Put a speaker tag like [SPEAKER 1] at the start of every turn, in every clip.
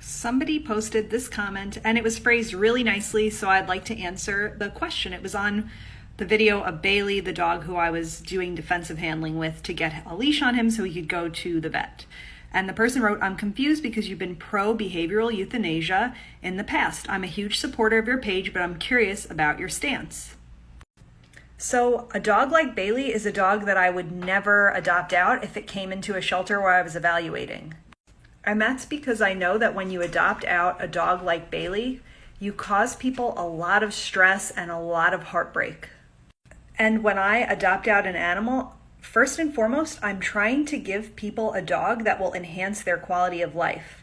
[SPEAKER 1] Somebody posted this comment and it was phrased really nicely, so I'd like to answer the question. It was on the video of Bailey, the dog who I was doing defensive handling with to get a leash on him so he could go to the vet. And the person wrote, "I'm confused because you've been pro-behavioral euthanasia in the past. I'm a huge supporter of your page, but I'm curious about your stance." So a dog like Bailey is a dog that I would never adopt out if it came into a shelter where I was evaluating. And that's because I know that when you adopt out a dog like Bailey, you cause people a lot of stress and a lot of heartbreak. And when I adopt out an animal, first and foremost, I'm trying to give people a dog that will enhance their quality of life.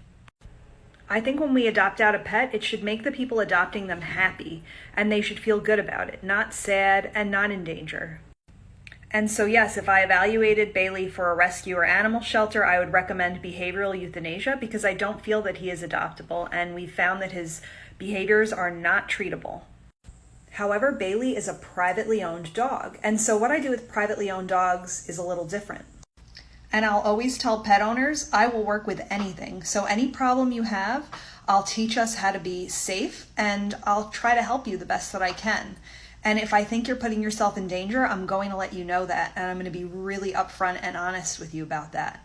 [SPEAKER 1] I think when we adopt out a pet, it should make the people adopting them happy, and they should feel good about it, not sad and not in danger. And so yes, if I evaluated Bailey for a rescue or animal shelter, I would recommend behavioral euthanasia because I don't feel that he is adoptable, and we found that his behaviors are not treatable. However, Bailey is a privately owned dog, and so what I do with privately owned dogs is a little different. And I'll always tell pet owners, I will work with anything. So any problem you have, I'll teach us how to be safe, and I'll try to help you the best that I can. And if I think you're putting yourself in danger, I'm going to let you know that, and I'm going to be really upfront and honest with you about that.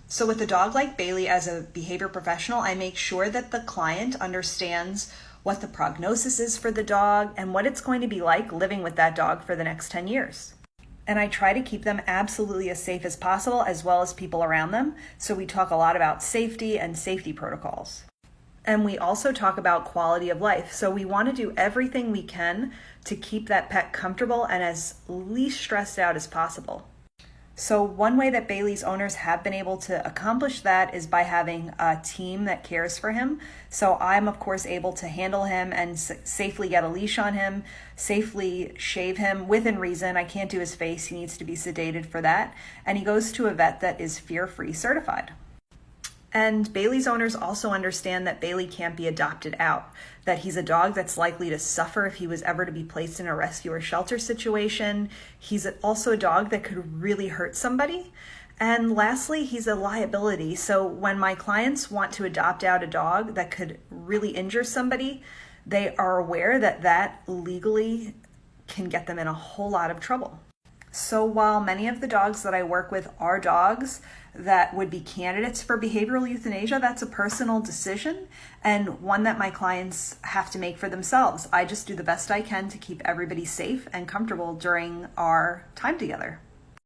[SPEAKER 1] So with a dog like Bailey, as a behavior professional, I make sure that the client understands what the prognosis is for the dog and what it's going to be like living with that dog for the next 10 years. And I try to keep them absolutely as safe as possible, as well as people around them. So we talk a lot about safety and safety protocols. And we also talk about quality of life. So we want to do everything we can to keep that pet comfortable and as least stressed out as possible. So one way that Bailey's owners have been able to accomplish that is by having a team that cares for him. So I'm of course able to handle him and safely get a leash on him, safely shave him within reason. I can't do his face, he needs to be sedated for that. And he goes to a vet that is fear-free certified. And Bailey's owners also understand that Bailey can't be adopted out, that he's a dog that's likely to suffer if he was ever to be placed in a rescue or shelter situation. He's also a dog that could really hurt somebody. And lastly, he's a liability. So when my clients want to adopt out a dog that could really injure somebody, they are aware that that legally can get them in a whole lot of trouble. So while many of the dogs that I work with are dogs that would be candidates for behavioral euthanasia, that's a personal decision and one that my clients have to make for themselves. I just do the best I can to keep everybody safe and comfortable during our time together.